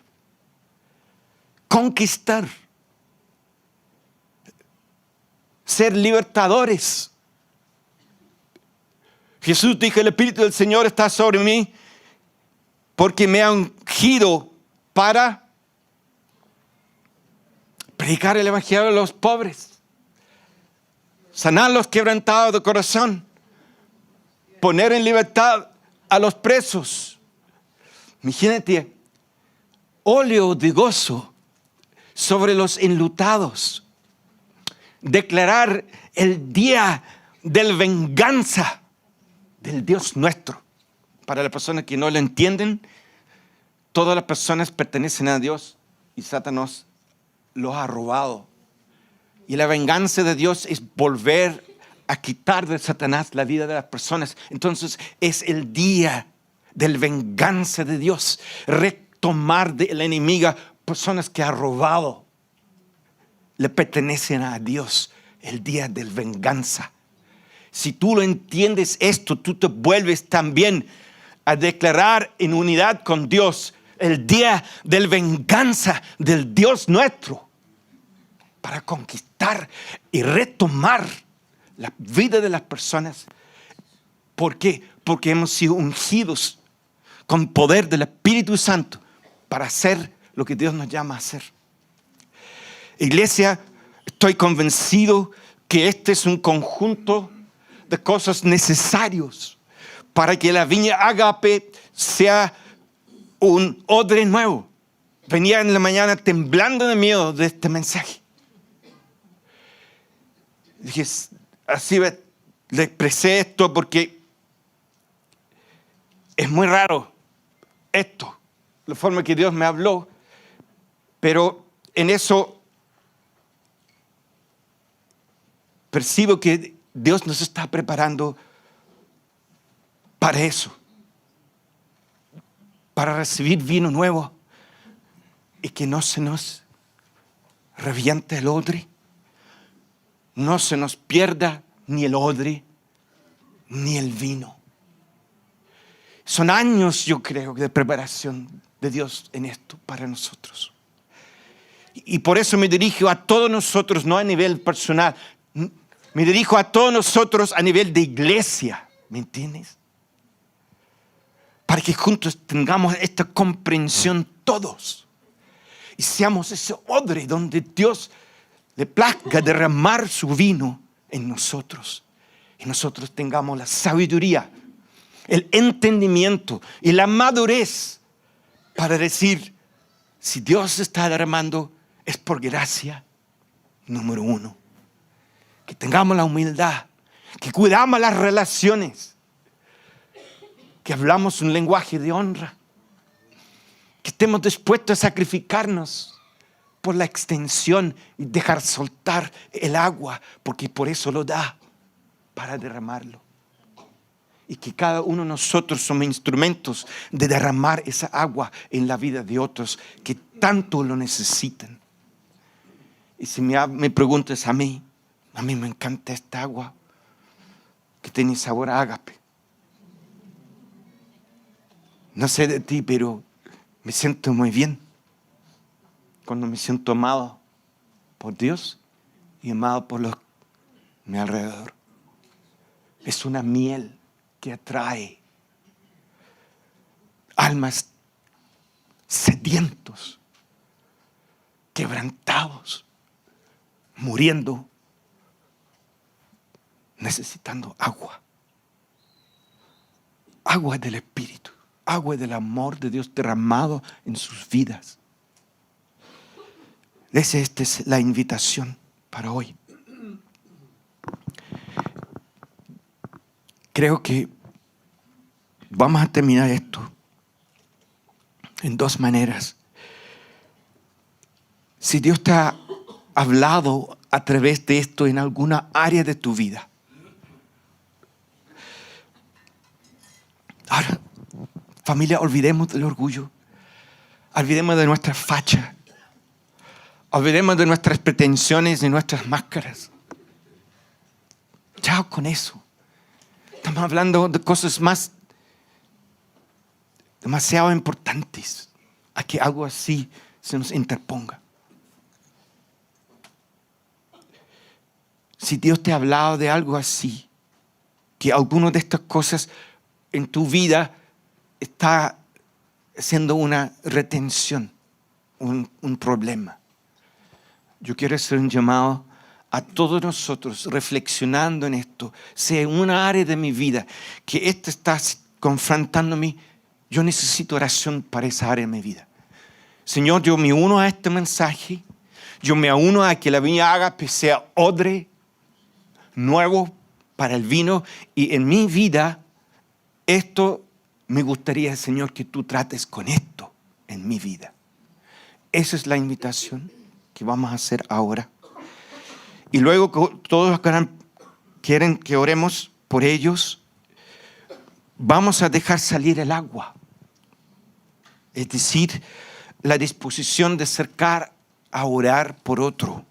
Conquistar. Ser libertadores. Jesús dijo, el Espíritu del Señor está sobre mí porque me ha ungido para predicar el Evangelio a los pobres. Sanar los quebrantados de corazón, poner en libertad a los presos. Imagínate, óleo de gozo sobre los enlutados. Declarar el día de venganza del Dios nuestro. Para las personas que no lo entienden, todas las personas pertenecen a Dios y Satanás los ha robado. Y la venganza de Dios es volver a quitar de Satanás la vida de las personas. Entonces es el día de la venganza de Dios. Retomar del enemigo personas que ha robado. Le pertenecen a Dios. El día de la venganza. Si tú lo entiendes esto, tú te vuelves también a declarar en unidad con Dios. El día de la venganza del Dios nuestro. Para conquistar y retomar la vida de las personas. ¿Por qué? Porque hemos sido ungidos con poder del Espíritu Santo para hacer lo que Dios nos llama a hacer. Iglesia, estoy convencido que este es un conjunto de cosas necesarios para que la viña Agape sea un odre nuevo. Venía en la mañana temblando de miedo de este mensaje. Dije, así le expresé esto porque es muy raro esto, la forma que Dios me habló, pero en eso percibo que Dios nos está preparando para eso, para recibir vino nuevo y que no se nos reviente el odre. No se nos pierda ni el odre, ni el vino. Son años, yo creo, de preparación de Dios en esto para nosotros. Y por eso me dirijo a todos nosotros, no a nivel personal. Me dirijo a todos nosotros a nivel de iglesia. ¿Me entiendes? Para que juntos tengamos esta comprensión todos. Y seamos ese odre donde Dios le plazca derramar su vino en nosotros. Y nosotros tengamos la sabiduría, el entendimiento y la madurez para decir, si Dios está derramando, es por gracia, número uno. Que tengamos la humildad, que cuidamos las relaciones, que hablamos un lenguaje de honra, que estemos dispuestos a sacrificarnos por la extensión y dejar soltar el agua, porque por eso lo da, para derramarlo. Y que cada uno de nosotros somos instrumentos de derramar esa agua en la vida de otros que tanto lo necesitan. Y si me preguntas a mí me encanta esta agua que tiene sabor a ágape. No sé de ti, pero me siento muy bien cuando me siento amado por Dios y amado por los a mi alrededor. Es una miel que atrae almas sedientos, quebrantados, muriendo, necesitando agua. Agua del Espíritu, agua del amor de Dios derramado en sus vidas. Esta es la invitación para hoy. Creo que vamos a terminar esto en dos maneras. Si Dios te ha hablado a través de esto en alguna área de tu vida, ahora, familia, olvidemos del orgullo, olvidemos de nuestras fachas, olvidemos de nuestras pretensiones y nuestras máscaras. Chao con eso. Estamos hablando de cosas más demasiado importantes a que algo así se nos interponga. Si Dios te ha hablado de algo así, que alguna de estas cosas en tu vida está siendo una retención, un problema, yo quiero hacer un llamado a todos nosotros reflexionando en esto. Si en una área de mi vida que esto está confrontándome, yo necesito oración para esa área de mi vida. Señor, yo me uno a este mensaje. Yo me uno a que la viña Ágape sea odre nuevo para el vino. Y en mi vida, esto me gustaría, Señor, que tú trates con esto en mi vida. Esa es la invitación que vamos a hacer ahora. Y luego todos quieren que oremos por ellos. Vamos a dejar salir el agua. Es decir, la disposición de acercar a orar por otro.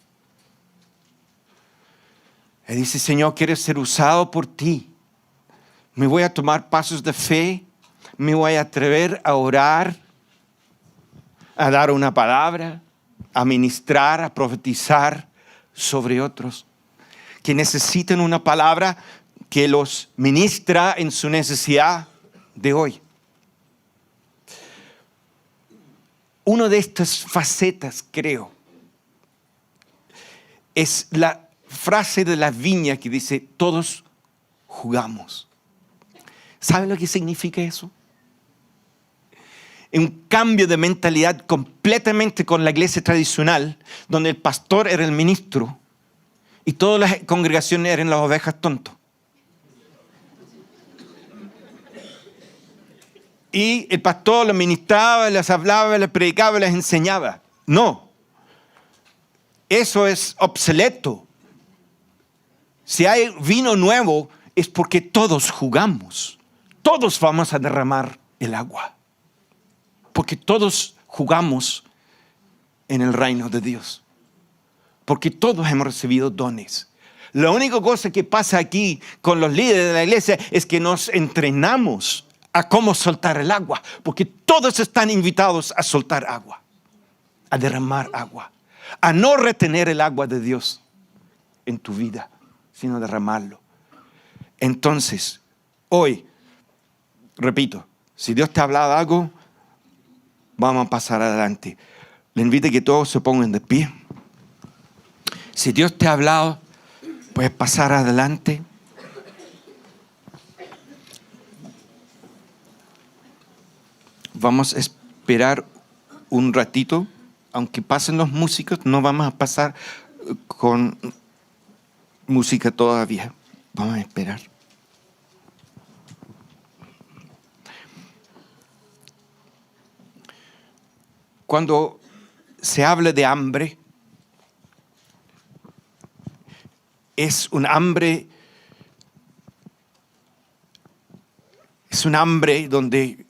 Él dice, Señor, quiero ser usado por ti. Me voy a tomar pasos de fe. Me voy a atrever a orar, a dar una palabra, a ministrar, a profetizar sobre otros que necesiten una palabra que los ministra en su necesidad de hoy. Una de estas facetas, creo, es la frase de la viña que dice, todos jugamos. ¿Sabe lo que significa eso? Un cambio de mentalidad completamente con la iglesia tradicional, donde el pastor era el ministro y todas las congregaciones eran las ovejas tontos. Y el pastor les ministraba, les hablaba, les predicaba, les enseñaba. No. Eso es obsoleto. Si hay vino nuevo, es porque todos jugamos. Todos vamos a derramar el agua. Porque todos jugamos en el reino de Dios. Porque todos hemos recibido dones. La única cosa que pasa aquí con los líderes de la iglesia es que nos entrenamos a cómo soltar el agua, porque todos están invitados a soltar agua, a derramar agua, a no retener el agua de Dios en tu vida, sino derramarlo. Entonces, hoy, repito, si Dios te ha hablado algo, vamos a pasar adelante. Le invito a que todos se pongan de pie. Si Dios te ha hablado, puedes pasar adelante. Vamos a esperar un ratito, aunque pasen los músicos, no vamos a pasar con música todavía. Vamos a esperar. Cuando se habla de hambre, es un hambre donde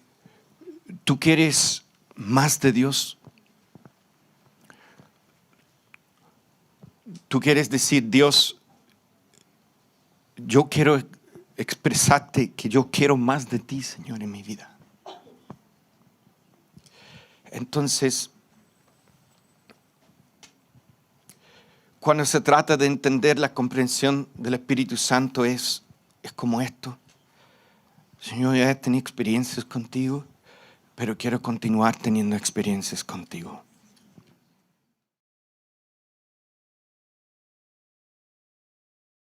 tú quieres más de Dios. Tú quieres decir, Dios, yo quiero expresarte que yo quiero más de ti, Señor, en mi vida. Entonces, cuando se trata de entender la comprensión del Espíritu Santo es como esto. Señor, ya he tenido experiencias contigo, pero quiero continuar teniendo experiencias contigo.